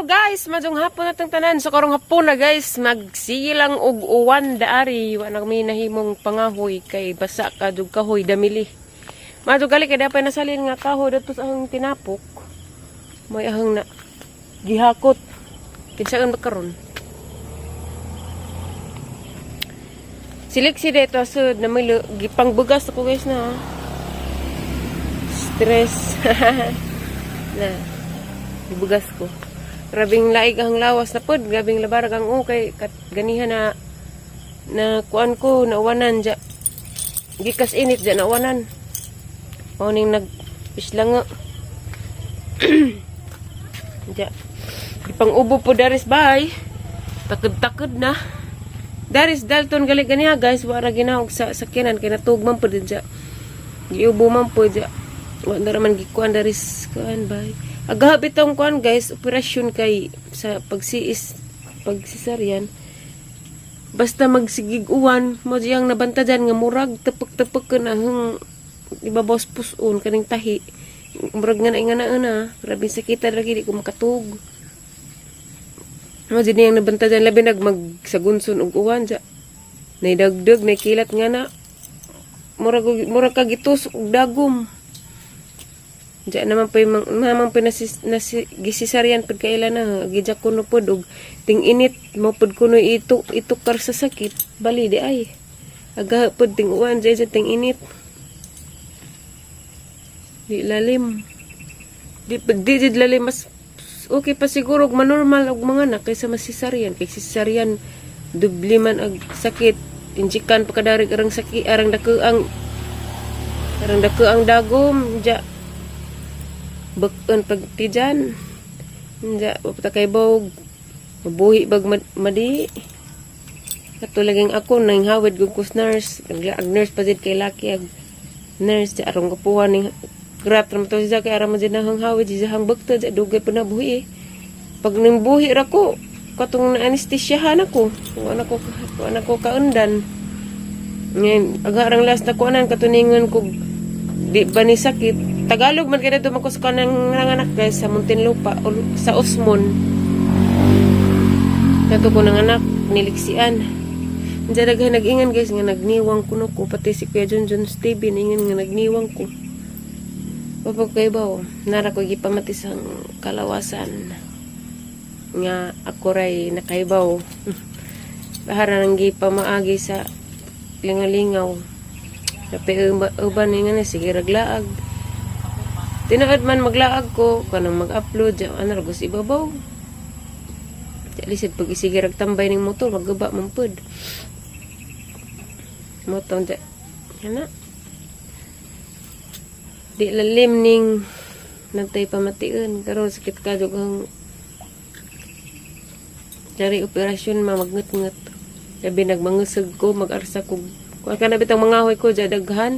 guys, madung hapon natong tanan. So karong hapon na guys, magsige lang og uwan daari. Wa na kami nahimong pangahoy kay basa ka dug kahoy damili. Madung gali kay dapat nasalin nga kahoy dito sa ahong tinapok. May ahong na gihakot. Kinsa man karon. Siliksi dito asud na may gipangbugas ako guys na. Stress. Na. Ibugas ko. Grabing laig ang lawas na pod, grabing labarag ang ukay kat ganihan na kuan ko nauwanan ja. Gikas init ja nauwanan. Pauning nagpislang ja. Ipang-ubo po daris bay. Takod-takod na. Daris Dalton gali ganiha guys, wara ginahog sa sakyanan kay natugman po din ja. Giubo man po ja. Wa na raman gikuan daris kuan bay. Agahap itong kuan guys, operasyon kay sa pagsisaryan. Basta magsigig uwan, mo diyang nabantajan nga murag tepek-tepek ka na hang ibabaws puson kaning tahi. Murag nga na grabe sakita lagi di ko makatug. Mo diyang nabantajan labi nag magsagunson og uwan ja. Naidagdag, naikilat nga na. Murag ka gitusok og dagom. Diyan naman po yung mamang gisisaryan pag kailan na gidya kuno po og ting init mo pud kuno itukar sa sakit bali di ay aga pud ting uwan diyan ting init di lalim di lalim mas okay pa siguro og manormal og mga anak kaysa masisaryan kay sisaryan dubli man ag sakit injikan pagkadarig arang sakit arang dako ang dagom ja bakon pagtijan nja pagta kay bog mabuhi bag madi katulaging ako nang hawid gud kus nurse ag nurse pa jud kay laki ag nurse ja arong kapuan ning grat ra to siya kay ara man jud nang hawid siya hang bakta ja dugay pa na buhi pag ning buhi ra ko katong na anesthesiahan ako wala ko kaundan ngayon agarang last na kuanan katuningon ko di ba ni sakit Tagalog man kaya duman ko sa kanang nanganak guys sa Muntinlupa o sa Osmon. Kato ko nanganak niliksian. Diyan nag-ingan guys nga nagniwang kuno ko pati si Kuya Junjun Steven ingan nga nagniwang ko. Papag kay bawo nara ko gipamati sa kalawasan nga ako ray nakaibaw. Bahara nang gipamaagi sa lingalingaw. Tapi uban nga na sige raglaag. Tinaad man maglaag ko, kanang mag-upload, ano ragos ibabaw. Lisid pag isigirag tambay ng motor, maggaba mampod. Motong dyan. Yan na. Di lalim ning nantay pamatian. Karoon sakit ka ang dari operasyon magnget-nget. Sabi nagmangasag ko, mag-arsa ko. Kung ka na bitang mga ahoy ko, daghan.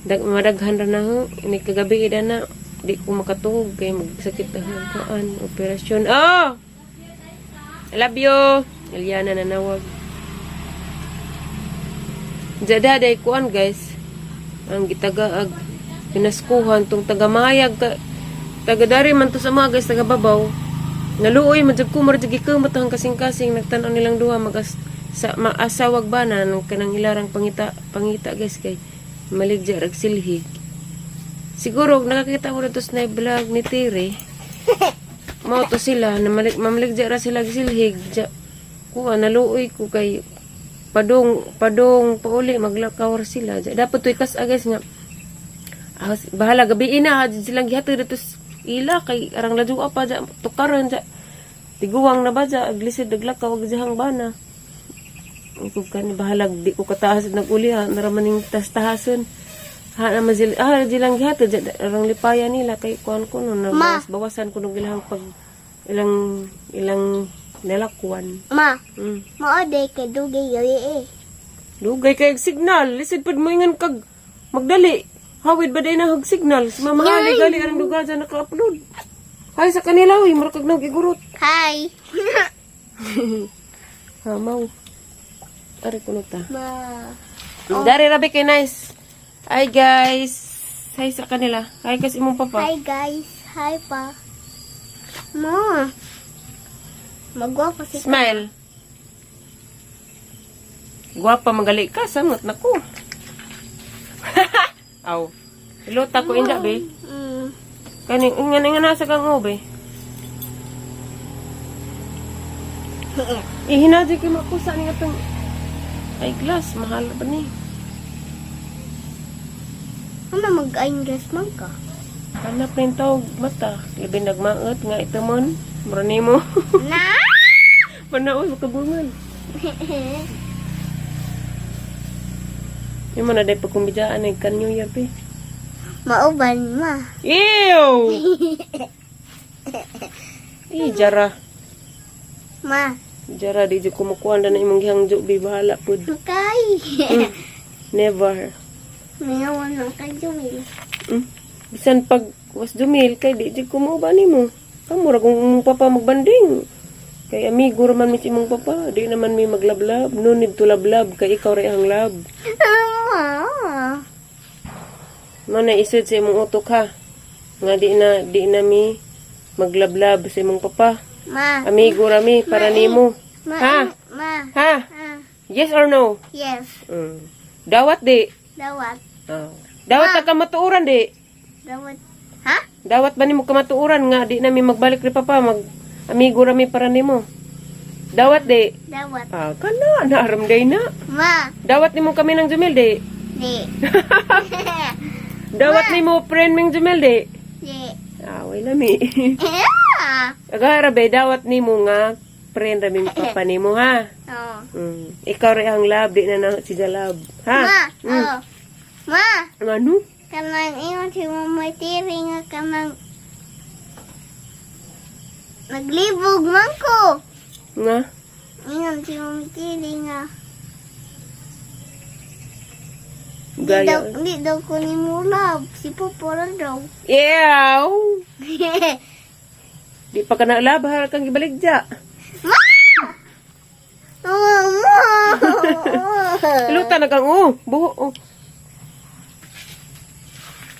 Madaghan ra na ho ini kagabi ida na di ko makatug kay magsakit ang kaan operasyon I love you Eliana nanawag jada day kuan guys ang gitagaag pinaskuhan tong tagamayag taga dari man to sa mga guys taga babaw naluoy man jud ko marjig ikamat ang kasing-kasing nagtan-aw nilang duha sa maasawag bana ng kanang ilarang pangita guys kay maligja rag silhig. Siguro nakakita ko dito sa vlog ni Tiri. Mao to sila na mamaligja ra sila silhig. Kuha naluoy ko kay padong pauli maglakaw ra sila. Dapat toy kas agas nga. Bahala gabi ina silang gihatid dito ila kay arang ladua pa ja tukaron ja. Tiguwang na ba ja aglisid naglakaw ag jahang bana. Kung kan bahalag di ko kataas naguli ha naramaning tahason ha naman sila dilang gihatod arang lipaya nila kay kuan ko no bawasan ko nung ilang pag ilang nalakuan maode kay dugay yoy dugay kay signal lisid pud mo ingon kag magdali hawid ba day na hog signal si mama gali arang dugaja naka-upload hay sa kanila uy murag kag nagigurot hi hamaw Ari kuno ta. Oh. Dari rabi kay nice. Hi guys. Hi sa kanila. Hi kasi imong papa. Hi guys. Hi pa. Ma. Magwapo si Smile. Guwapa magali ka, samot na ko. Aw. Ilota ko inja, be. Kani, nga nasa kang be. Ihinaji kayo makusa niya itong eyeglass. Mahal ba ni? Ano mag-aingles man ka? Hanap rin tawag mata. Labi nagmaot nga ito mon. Marani mo. Na? Panaos, makabungan. Yung mga na pagkumbidaan ay kan New Year, pe. Mauban ma. Ew! Jara. Ma. Jara, di dyan kumukuhan na imong gihangjo, be. Bahala po. Kay. Never. Mayawan lang kay Jumil. Bisan pag was dumil, kay di dyan kumuha ni mo. Kamura kung mong papa magbanding. Kay amigo raman mi si mong papa. Di naman may maglablab. No need to lablab. Kay ikaw rin ang lab. Ma. Mana isod sa imong utok ha. Nga di na mi maglablab sa imong papa. Ma. Amigo rami para nimo. Ma. Ha? Ma. Ha? Ah. Yes or no? Yes. Dawat di. Dawat. Dawat ka kamatuuran di. Dawat. Ha? Dawat ba nimo kamatuuran nga di na mi magbalik ni papa amigo rami para nimo. Dawat di. Dawat. Kana naaram day na. Ma. Dawat nimo kami ng Jumel di. Di. Dawat nimo friend ming Jumel di. Di. Away lami. Yeah. Agara be dawat nimo nga friend rami papa nimo ha. Oh. Ikaw rin ang lab di na si Jalab. Ha? Ma. Oh. Ma. Ano? Kanang ingon si Mamay Tiri nga kanang naglibog man ko. Nga? Ingon si Mamay Tiri nga Gaya. di daw ko ni mulab. Si Popora daw. Ew! Di pa ka na lab, harap kang gibaligya. Ma! Mama! Luta na kang, buho,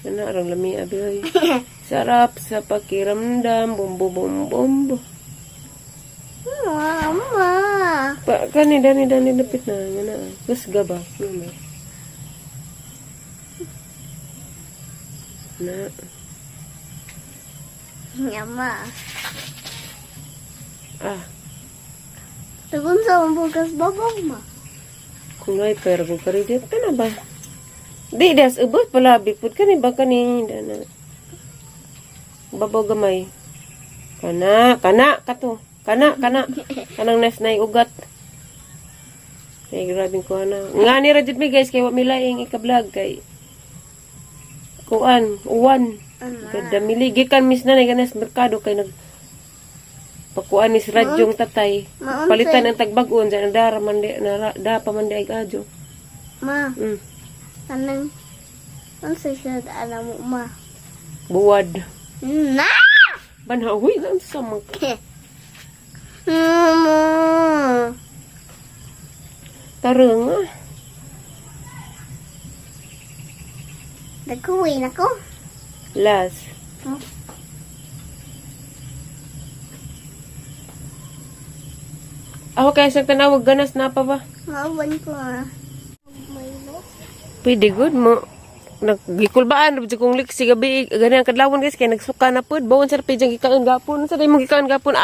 Ano, arang lami, abi, sarap sa pakiramdam, bumbo, bumbo. Mama! Dani, napit na, nga na. Kusga ba? Na. Mama. Tagun sa bukas babang ma. Kung ay pero kung karidit ka na ba? Di, das ubot pala, bipod ka ni ba ka ni, dana. Babaw gamay. Kana, kato. Kanang nas na ugat. Ay, grabing ko na. Nga ni Rajit mi guys, kay wamilaing ika-vlog kay kuan, uwan. Ganda miligikan mis na ganas merkado kay nag pakuan ni si Radyong tatay. Palitan ang tagbag-on sa dara man di da pa man di ay kadyo. Ma. Kanang unsa siya alam mo ma. Buwad. Na. Banawi nang sama ka. Mama. Tarong Nagkuwi na ko. Last. Ako kaya sa tanawag ganas na pa ba? Mauban ko Milo. Pwede good mo. Nagikulbaan rabdi kong liksi gabi ganyan kadlawon guys kay nagsuka na pud bawon sa pidjang gikaon gapon sa day mo gikaon gapon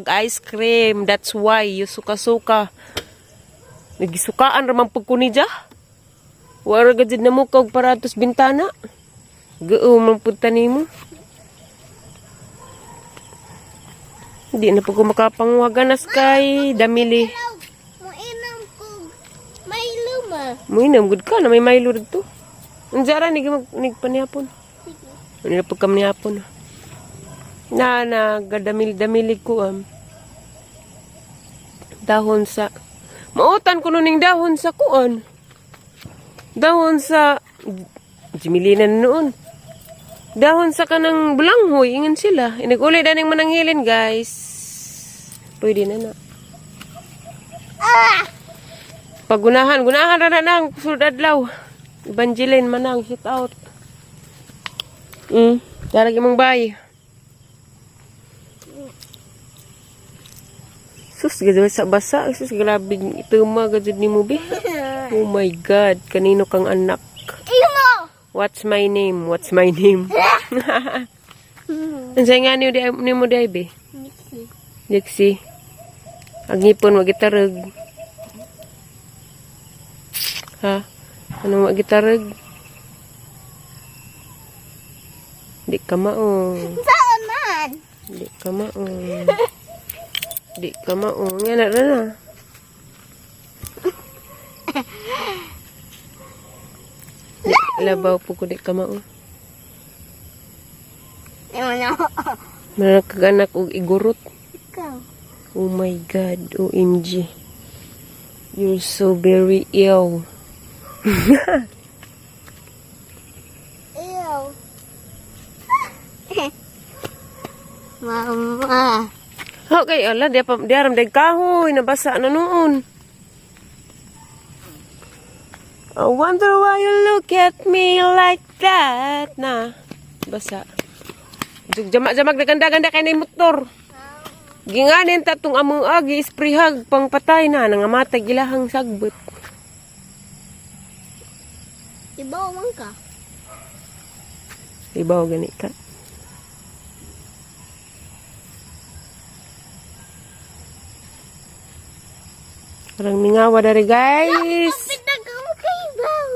ice cream, that's why you suka-suka nagisukaan ra man pud ko ni ja wala gajud na mo kog paratos bintana gao man pud tanimo di na pud ko makapangwaganas kay damili Moinom ko Milo ma. mo inam gud ka na may Milo dito. Anjara ni panihapon. Ano pag kami hapon. Na gadamil-damili ko dahon sa mautan ko nuning dahon sa kuan. Dahon sa jimilinan noon. Dahon sa kanang bulanghoy ingon sila. Inagulay daning mananghilin guys. Pwede na. Pagunahan ra na nang sulod adlaw. Evangeline manang shoot out. Darag imong bay. Sus, gano'n sa basa. Sus, grabe ituma gajud ni mo, be. Oh my God, kanino kang anak? Iyo mo! What's my name? What's my name? Ansay nga ni mo day, be? Mixi. Dixie. Ang hipon, magitarag. Ha? Anong magitarag? Di ka maong. Saan man? Di ka maong. Di ka maong. Nga na. Di labaw po ko di ka maong. Ewan ako. Manakaganak og igurot. Ikaw. Oh my God, OMG. You're so very ill. Ew. Mama. Okay, ala, di aram day kahoy, nabasa na noon. I wonder why you look at me like that. Na, basa. Jamak-jamak na ganda-ganda kay na motor. Ginganin tatong among agi, isprihag, pang patay na, nangamatay ilahang sagbot. Ibaw man ka. Ibaw gani ka. Parang ningawa dari guys. Pitag mo kay ibaw.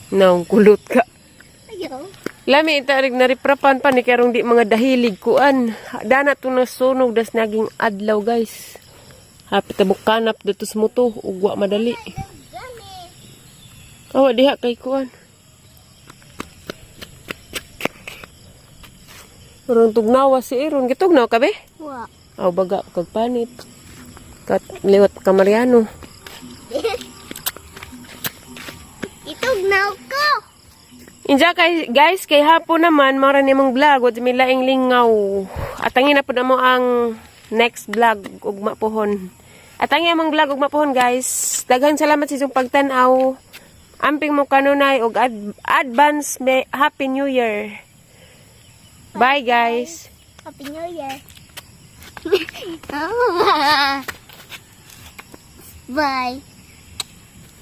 Naong kulot ka. Ayaw. Lami itarig na riprapan pa ni karong di mga dahilig kuan. Dana to nasunog das naging adlaw guys. Hapit tabok kanap dito sa muto ugwa madali. Awa diha kay kuan. Parang tugnawa si Iron. Gitugnaw ka be? Wa. Aw baga kag panit. Kat liwat ka Mariano. Itugnaw ko. Inja kay guys kay hapon naman mara nimong vlog wa mi laing lingaw. Atangin na pud mo ang next vlog ugma pohon. Atangin among vlog ugma pohon guys. Daghan salamat sa inyong pagtan-aw. Amping mo kanunay og advance Happy New Year. Bye guys. Happy New Year. Bye.